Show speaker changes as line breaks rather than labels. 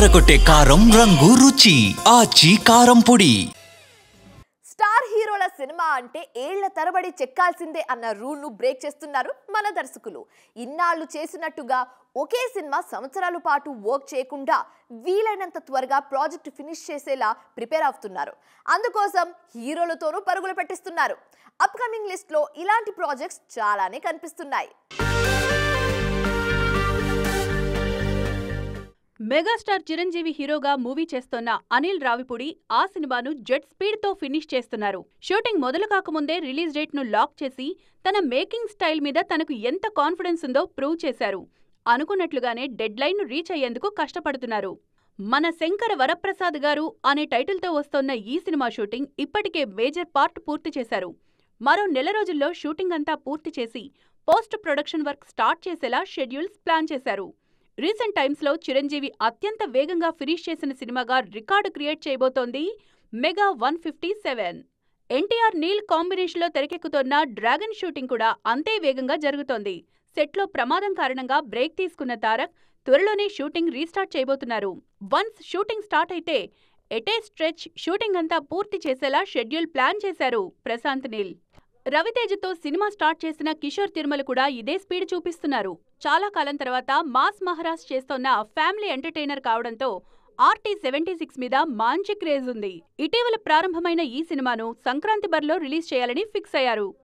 అదరగొట్టే కారం రంగు రుచి ఆచి కారం పొడి.
స్టార్ హీరోల సినిమా అంటే ఏళ్ల తరబడి చెక్కాల్సిందే అన్న రూల్ ను బ్రేక్ చేస్తున్నారు మన దర్శకులు. ఇన్నాళ్ళు చేసినట్టుగా ఒకే సినిమా సంవత్సరాల పాటు వర్క్ చేయకుండా వీలైనంత త్వరగా ప్రాజెక్ట్ ఫినిష్ చేసేలా ప్రిపేర్ అవుతున్నారు. అందుకోసం హీరోలతోనూ పరుగులు పెట్టిస్తున్నారు. అప్కమింగ్ లిస్ట్ లో ఇలాంటి ప్రాజెక్ట్స్ చాలానే కనిపిస్తున్నాయి.
మెగాస్టార్ చిరంజీవి హీరోగా మూవీ చేస్తోన్న అనిల్ రావిపూడి ఆ సినిమాను జెట్ స్పీడ్ తో ఫినిష్ చేస్తున్నారు. షూటింగ్ మొదలు కాకముందే రిలీజ్ డేట్ ను లాక్ చేసి తన మేకింగ్ స్టైల్ మీద తనకు ఎంత కాన్ఫిడెన్స్ ఉందో ప్రూవ్ చేశారు. అనుకున్నట్లుగానే డెడ్ లైన్ ను రీచ్ అయ్యేందుకు కష్టపడుతున్నారు. మన శంకర వరప్రసాద్ గారు అనే టైటిల్ తో వస్తోన్న ఈ సినిమా షూటింగ్ ఇప్పటికే మేజర్ పార్ట్ పూర్తి చేశారు. మరో నెల రోజుల్లో షూటింగ్ అంతా పూర్తి చేసి పోస్ట్ ప్రొడక్షన్ వర్క్ స్టార్ట్ చేసేలా షెడ్యూల్స్ ప్లాన్ చేశారు. రీసెంట్ టైమ్స్ లో చిరంజీవి అత్యంత వేగంగా ఫినిష్ చేసిన సినిమాగా రికార్డు క్రియేట్ చేయబోతోంది మెగా 157. ఎన్టీఆర్ నీల్ కాంబినేషన్ లో తెరకెక్కుతోన్న డ్రాగన్ షూటింగ్ కూడా అంతే వేగంగా జరుగుతోంది. సెట్ లో ప్రమాదం కారణంగా బ్రేక్ తీసుకున్న తారక్ త్వరలోనే షూటింగ్ రీస్టార్ట్ చేయబోతున్నారు. వన్స్ షూటింగ్ స్టార్ట్ అయితే ఎటే స్ట్రెచ్ షూటింగ్ అంతా పూర్తి చేసేలా షెడ్యూల్ ప్లాన్ చేశారు ప్రశాంత్ నీల్. రవితేజతో సినిమా స్టార్ట్ చేసిన కిషోర్ తిరుమల కూడా ఇదే స్పీడ్ చూపిస్తున్నారు. చాలా కాలం తర్వాత మాస్ మహారాజ్ చేస్తోన్న ఫ్యామిలీ ఎంటర్టైనర్ కావడంతో RT-76 మీద మంచి క్రేజ్ ఉంది. ఇటీవల ప్రారంభమైన ఈ సినిమాను సంక్రాంతి బరిలో రిలీజ్ చేయాలని ఫిక్స్ అయ్యారు.